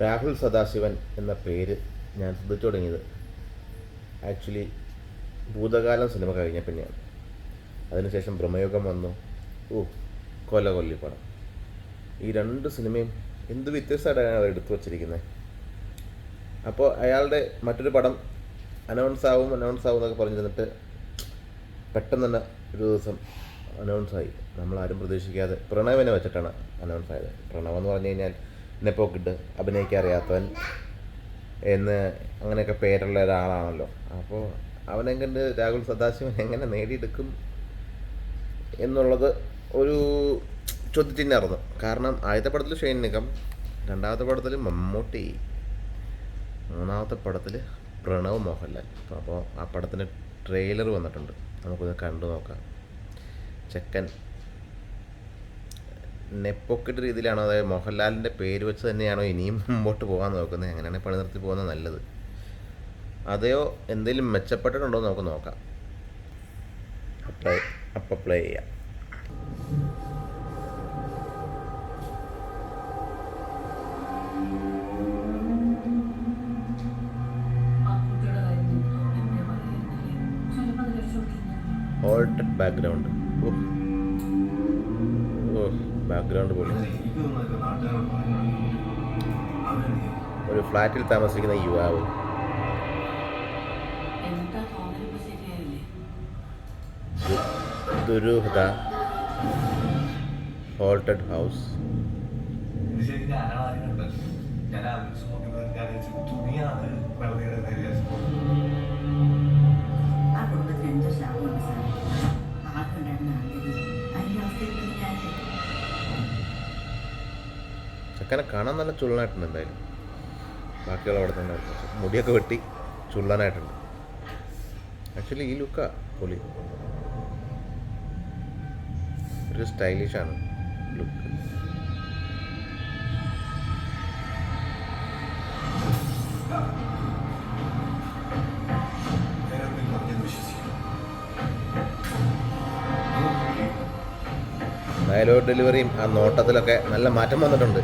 രാഹുൽ സദാശിവൻ എന്ന പേര് ഞാൻ ശ്രദ്ധിച്ചു തുടങ്ങിയത് ആക്ച്വലി ഭൂതകാലം സിനിമ കഴിഞ്ഞ പിന്നെയാണ്. അതിനുശേഷം ബ്രഹ്മയുഗം വന്നു. കൊല്ലി പടം. ഈ രണ്ട് സിനിമയും എന്ത് വ്യത്യസ്തമായിട്ടാണ് അത് എടുത്തു വച്ചിരിക്കുന്നത്. അപ്പോൾ അയാളുടെ മറ്റൊരു പടം അനൗൺസ് ആവും എന്നൊക്കെ പറഞ്ഞിരുന്നിട്ട് പെട്ടെന്ന് തന്നെ ഒരു ദിവസം അനൗൺസായി. നമ്മളാരും പ്രതീക്ഷിക്കാതെ പ്രണവിനെ വെച്ചിട്ടാണ് അനൗൺസ് ആയത്. പ്രണവ് എന്ന് പറഞ്ഞു കഴിഞ്ഞാൽ നെപ്പോക്കിട്ട് അഭിനയിക്കാൻ അറിയാത്തവൻ എന്ന് അങ്ങനെയൊക്കെ പേരുള്ള ഒരാളാണല്ലോ. അപ്പോൾ അവനെ കണ്ട് രാഹുൽ സദാശിവൻ എങ്ങനെ നേടിയെടുക്കും എന്നുള്ളത് ഒരു ചോദ്യചിഹ്നമായിരുന്നു. കാരണം ആദ്യത്തെ പടത്തിൽ ഷൈൻ നിഗം, രണ്ടാമത്തെ പടത്തിൽ മമ്മൂട്ടി, മൂന്നാമത്തെ പടത്തിൽ പ്രണവ് മോഹൻലാൽ. അപ്പോൾ ആ പടത്തിന് ട്രെയിലർ വന്നിട്ടുണ്ട്, നമുക്കൊന്ന് കണ്ടു നോക്കാം. ചെക്കൻ നെപ്പോക്കറ്റ് രീതിയിലാണോ, അതായത് മോഹൻലാലിൻ്റെ പേര് വെച്ച് തന്നെയാണോ ഇനിയും മുമ്പോട്ട് പോകാൻ നോക്കുന്നത്? എങ്ങനെയാണ് പണി നിർത്തി പോകുന്നത് നല്ലത്, അതെയോ എന്തെങ്കിലും മെച്ചപ്പെട്ടിട്ടുണ്ടോ നമുക്ക് നോക്കാം. പ്ലേ ചെയ്യാം. ഓൾട്ടഡ് ബാക്ക്ഗ്രൗണ്ട്, ബാക്ക്ഗ്രൗണ്ട് പോലും. ഒരു ഫ്ലാറ്റിൽ താമസിക്കുന്ന യുവാവ്. ദുരൂഹത, ഹോൾട്ടഡ് ഹൗസ്. ചെക്കനെ കാണാൻ നല്ല ചുള്ളനായിട്ടുണ്ട്. എന്തായാലും ബാക്കിയുള്ള അവിടെ തന്നെ മുടിയൊക്കെ വെട്ടി ചുള്ളനായിട്ടുണ്ട്. ആക്ച്വലി ഈ ലുക്കാ പൊളി, ഒരു സ്റ്റൈലിഷാണ് ലുക്ക്. ഡയലോഗ് ഡെലിവറിയും ആ നോട്ടത്തിലൊക്കെ നല്ല മാറ്റം വന്നിട്ടുണ്ട്.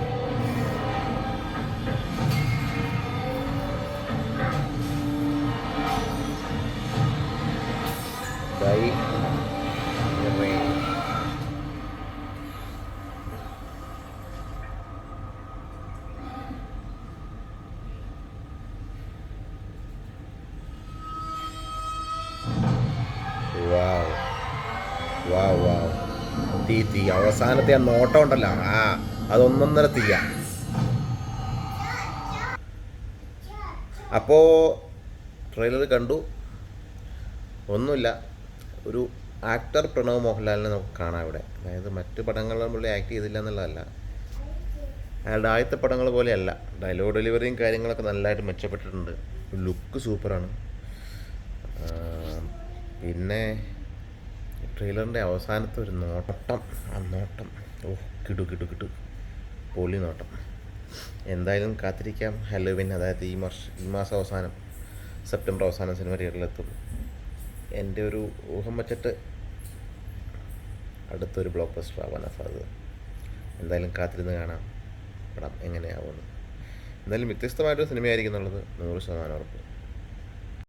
തീ അവസാനത്തെ ആ നോട്ടം ഉണ്ടല്ലോ, അതൊന്നൊന്നര തീയ. അപ്പോൾ ട്രെയിലർ കണ്ടു, ഒന്നുമില്ല, ഒരു ആക്ടർ പ്രണവ് മോഹൻലാലിനെ നമുക്ക് കാണാം ഇവിടെ. അതായത് മറ്റ് പടങ്ങളിൽ പുള്ളി ആക്ട് ചെയ്തില്ല എന്നുള്ളതല്ല, അയാളുടെ ആദ്യത്തെ പടങ്ങൾ പോലെയല്ല. ഡയലോഗ് ഡെലിവറിയും കാര്യങ്ങളൊക്കെ നല്ലതായിട്ട് മെച്ചപ്പെട്ടിട്ടുണ്ട്. ലുക്ക് സൂപ്പറാണ്. പിന്നെ ട്രെയിലറിൻ്റെ അവസാനത്തെ ഒരു നോട്ടം, ആ നോട്ടം കിടു പൊളി നോട്ടം. എന്തായാലും കാത്തിരിക്കാം. ഹലോവിൻ, അതായത് ഈ മാസം അവസാനം, സെപ്റ്റംബർ അവസാനം സിനിമ തിയേറ്ററിലെത്തും. എൻ്റെ ഒരു ഊഹം വച്ചിട്ട് അടുത്തൊരു ബ്ലോക്ക് ബസ്റ്റർ ആവാനാണ് സാധ്യത. എന്തായാലും കാത്തിരുന്ന് കാണാം പടം എങ്ങനെയാവുമെന്ന്. എന്തായാലും വ്യത്യസ്തമായിട്ടൊരു സിനിമയായിരിക്കും എന്നുള്ളത് 100% ഉറപ്പ്.